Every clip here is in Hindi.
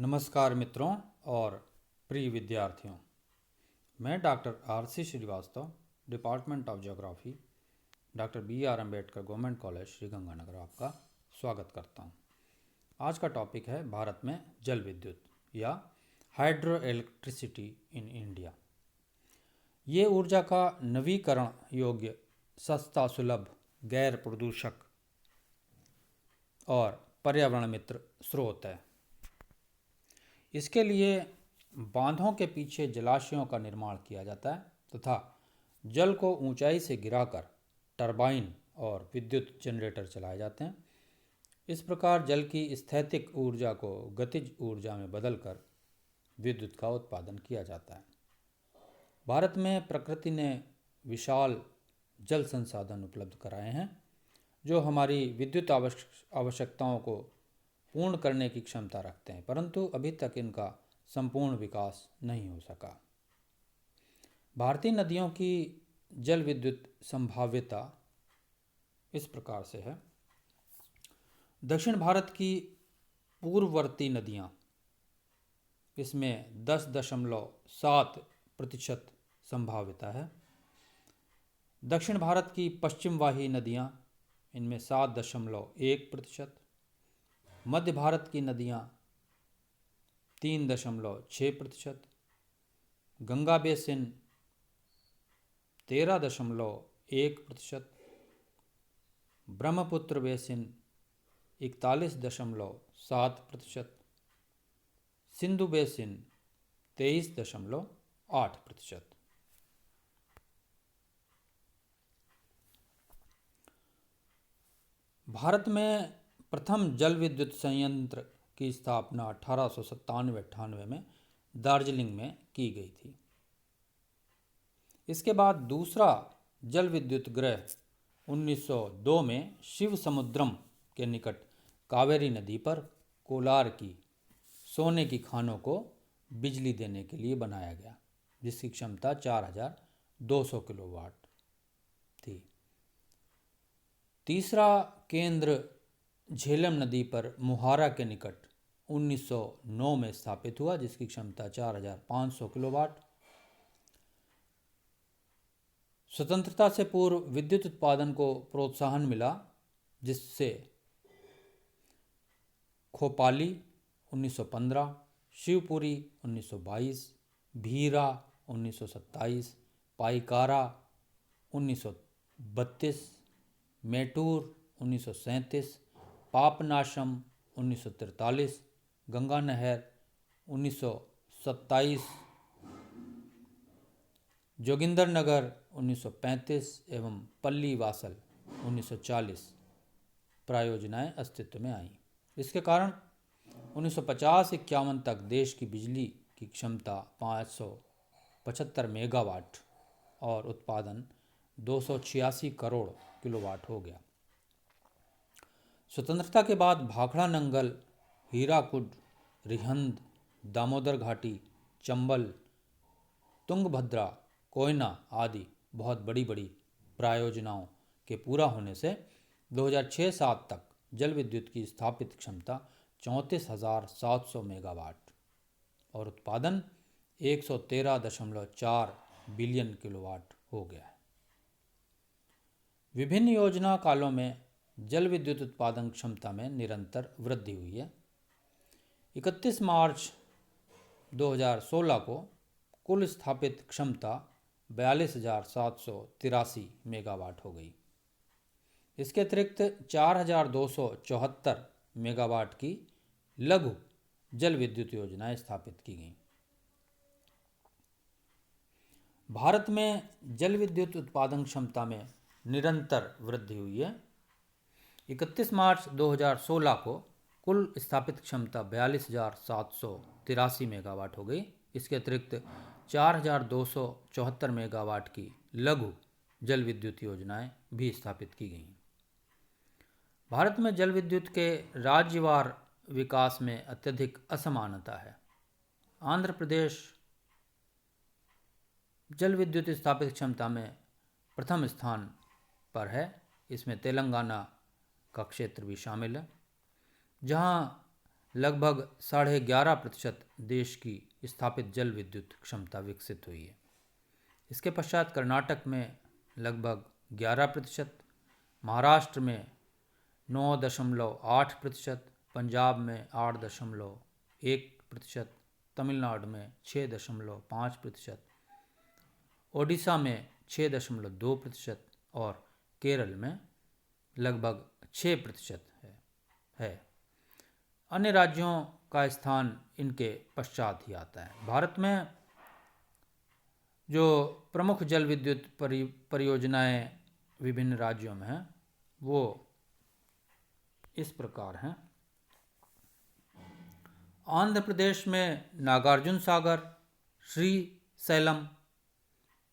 नमस्कार मित्रों और प्रिय विद्यार्थियों। मैं doctor R C. Srivastava, department of geography, doctor B R. Ambedkar government college Sriganganagar आपका स्वागत करता हूं। आज का टॉपिक है भारत में जल विद्युत या हाइड्रो इलेक्ट्रिसिटी इन इंडिया। ये ऊर्जा का नवीकरण योग्य, सस्ता, सुलभ, गैर प्रदूषक और पर्यावरण मित्र स्रोत है। इसके लिए बांधों के पीछे जलाशयों का निर्माण किया जाता है तथा जल को ऊंचाई से गिराकर टरबाइन और विद्युत जनरेटर चलाए जाते हैं। इस प्रकार जल की स्थैतिक ऊर्जा को गतिज ऊर्जा में बदलकर विद्युत का उत्पादन किया जाता है। भारत में प्रकृति ने विशाल जल संसाधन उपलब्ध कराए हैं जो हमारी विद्युत आवश्यकताओं को पूर्ण करने की क्षमता रखते हैं, परंतु अभी तक इनका संपूर्ण विकास नहीं हो सका। भारतीय नदियों की जल विद्युत संभाव्यता इस प्रकार से है। दक्षिण भारत की पूर्ववर्ती नदियां, इसमें 10.7% संभाव्यता है। दक्षिण भारत की पश्चिमवाही नदियां, इनमें 7.1%। मध्य भारत की नदियां 3.6%। Ganga basin 13.1%। Brahmaputra basin 41.7%। Sindhu basin 23.8%। Bharat में प्रथम जल विद्युत संयंत्र की स्थापना 1897-98 में दार्जिलिंग में की गई थी। इसके बाद दूसरा जल विद्युत गृह 1902 में शिव समुद्रम के निकट कावेरी नदी पर कोलार की सोने की खानों को बिजली देने के लिए बनाया गया, जिसकी क्षमता 4200 किलोवाट थी। तीसरा केंद्र झेलम नदी पर मुहारा के निकट 1909 में स्थापित हुआ, जिसकी क्षमता 4500 किलोवाट। स्वतंत्रता से पूर्व विद्युत उत्पादन को प्रोत्साहन मिला, जिससे खोपाली 1915, शिवपुरी 1922, भीरा 1927, पाइकारा 1932, मेटूर 1937, पापनाशम 1943, गंगा नहर 1927, जोगिंदरनगर 1935 एवं पल्ली वासल 1940 प्रायोजनाएं अस्तित्व में आईं। इसके कारण 1950-51 तक देश की बिजली की क्षमता 575 मेगावाट और उत्पादन 286 करोड़ किलोवाट हो गया। स्वतंत्रता के बाद भाखड़ा नंगल, हीराकुड, रिहंद, दामोदर घाटी, चंबल, तुंगभद्रा, कोयना आदि बहुत बड़ी बड़ी प्रायोजनाओं के पूरा होने से 2006-07 तक जल विद्युत की स्थापित क्षमता 34,700 मेगावाट और उत्पादन 113.4 बिलियन किलोवाट हो गया है। विभिन्न योजना कालों में जल विद्युत उत्पादन क्षमता में निरंतर वृद्धि हुई है। 31 मार्च 2016 को कुल स्थापित क्षमता 42,783 मेगावाट हो गई। इसके अतिरिक्त 4,274 मेगावाट की लघु जल विद्युत योजनाएं स्थापित की गईं। भारत में जल विद्युत उत्पादन क्षमता में निरंतर वृद्धि हुई है। 31 मार्च 2016 को कुल स्थापित क्षमता 42,783 मेगावाट हो गई। इसके अतिरिक्त 4,274 मेगावाट की लघु जल विद्युत योजनाएं भी स्थापित की गई। भारत में जल विद्युत के राज्यवार विकास में अत्यधिक असमानता है। आंध्र प्रदेश जल विद्युत स्थापित क्षमता में प्रथम स्थान पर है। इसमें तेलंगाना का क्षेत्र भी शामिल है, जहां लगभग 11.5% देश की स्थापित जल विद्युत क्षमता विकसित हुई है। इसके पश्चात कर्नाटक में लगभग 11%, महाराष्ट्र में 9.8%, पंजाब में 8.1%, तमिलनाडु में 6.5%, ओडिशा में 6.2% और केरल में लगभग 6% है। अन्य राज्यों का स्थान इनके पश्चात ही आता है। भारत में जो प्रमुख जल विद्युत परियोजनाएं विभिन्न राज्यों में हैं वो इस प्रकार हैं। आंध्र प्रदेश में नागार्जुन सागर, श्रीशैलम,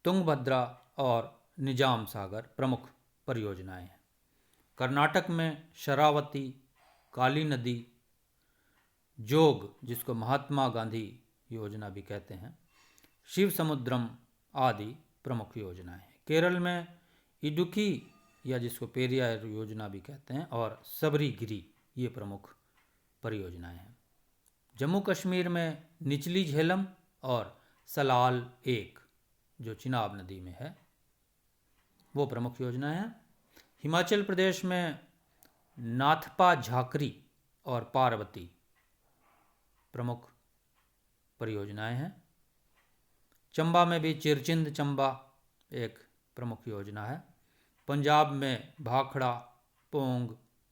तुंगभद्रा और निजाम सागर प्रमुख परियोजनाएं हैं। कर्नाटक में शरावती, काली नदी, जोग जिसको महात्मा गांधी योजना भी कहते हैं, शिव समुद्रम आदि प्रमुख योजनाएं हैं। केरल में इडुक्की या जिसको पेरियार योजना भी कहते हैं और सबरीगिरी ये प्रमुख परियोजनाएं हैं। जम्मू कश्मीर में निचली झेलम और सलाल एक जो चिनाब नदी में है वो प्रमुख योजनाएं हैं। हिमाचल प्रदेश में नाथपा झाकरी और पार्वती प्रमुख परियोजनाएं हैं। चंबा में भी चिरचिंद चंबा एक प्रमुख योजना है। पंजाब में भाखड़ा, पोंग,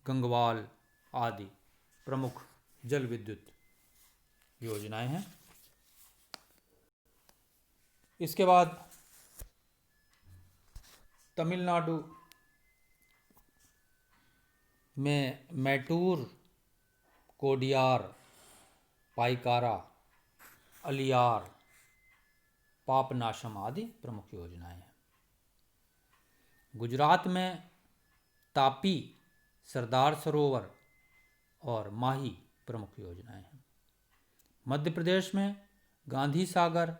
गंगवाल आदि प्रमुख जल विद्युत योजनाएं हैं। इसके बाद तमिलनाडु में मैटूर, कोडियार, पाइकारा, अलियार, पापनाशम आदि प्रमुख योजनाएं हैं। गुजरात में तापी, सरदार सरोवर और माही प्रमुख योजनाएं हैं। मध्य प्रदेश में गांधी सागर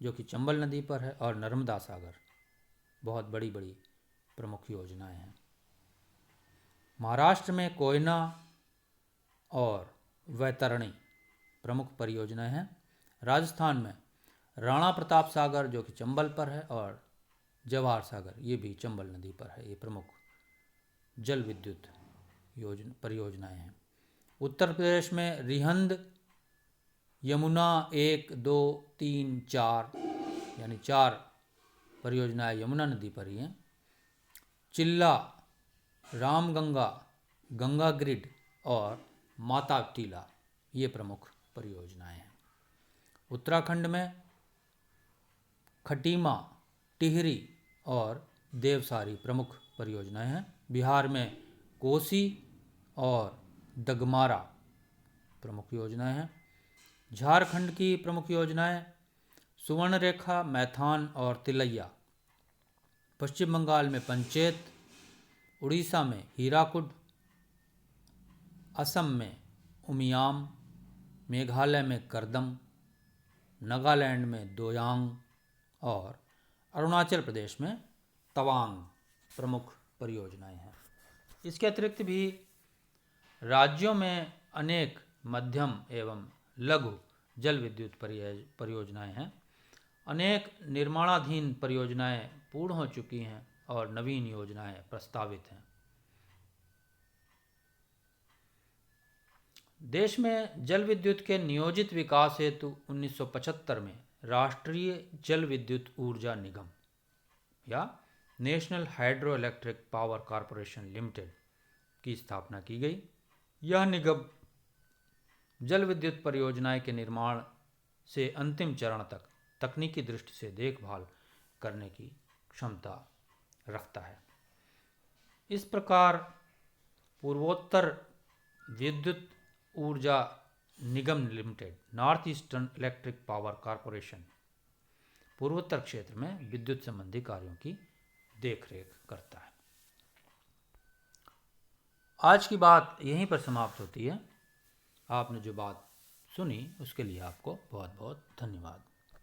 जो कि चंबल नदी पर है और नर्मदा सागर बहुत बड़ी बड़ी प्रमुख योजनाएं हैं। महाराष्ट्र में कोयना और वैतरणी प्रमुख परियोजनाएं हैं। राजस्थान में राणा प्रताप सागर जो कि चंबल पर है और जवाहर सागर ये भी चंबल नदी पर है। ये प्रमुख जल विद्युत परियोजनाएं हैं। उत्तर प्रदेश में रिहंद, यमुना 1, 2, 3, 4 यानी 4 परियोजनाएं यमुना नदी पर ही हैं। चिल्ला, रामगंगा, गंगा ग्रिड और माता टीला ये प्रमुख परियोजनाएं हैं। उत्तराखंड में खटीमा, टिहरी और देवसारी प्रमुख परियोजनाएं हैं। बिहार में कोसी और दगमारा प्रमुख योजनाएं हैं। झारखंड की प्रमुख योजनाएं सुवर्णरेखा, मैथान और तिलैया। पश्चिम बंगाल में पंचेत, उड़ीसा में हीराकुड, असम में उमियाम, मेघालय में करदम, नागालैंड में दोयांग और अरुणाचल प्रदेश में तवांग प्रमुख परियोजनाएं हैं। इसके अतिरिक्त भी राज्यों में अनेक मध्यम एवं लघु जल विद्युत परियोजनाएं हैं। अनेक निर्माणाधीन परियोजनाएं पूर्ण हो चुकी हैं और नवीन योजनाएं प्रस्तावित हैं। देश में जल विद्युत के नियोजित विकास हेतु 1975 में राष्ट्रीय जल विद्युत ऊर्जा निगम या national hydro electric power corporation limited की स्थापना की गई। यह निगम जल विद्युत परियोजनाएं के निर्माण से अंतिम चरण तक तकनीकी दृष्टि से देखभाल करने की क्षमता रखता है। इस प्रकार पूर्वोत्तर विद्युत ऊर्जा निगम limited, north eastern electric power corporation पूर्वोत्तर क्षेत्र में विद्युत संबंधी कार्यों की देखरेख करता है। आज की बात यहीं पर समाप्त होती है। आपने जो बात सुनी उसके लिए आपको बहुत बहुत धन्यवाद।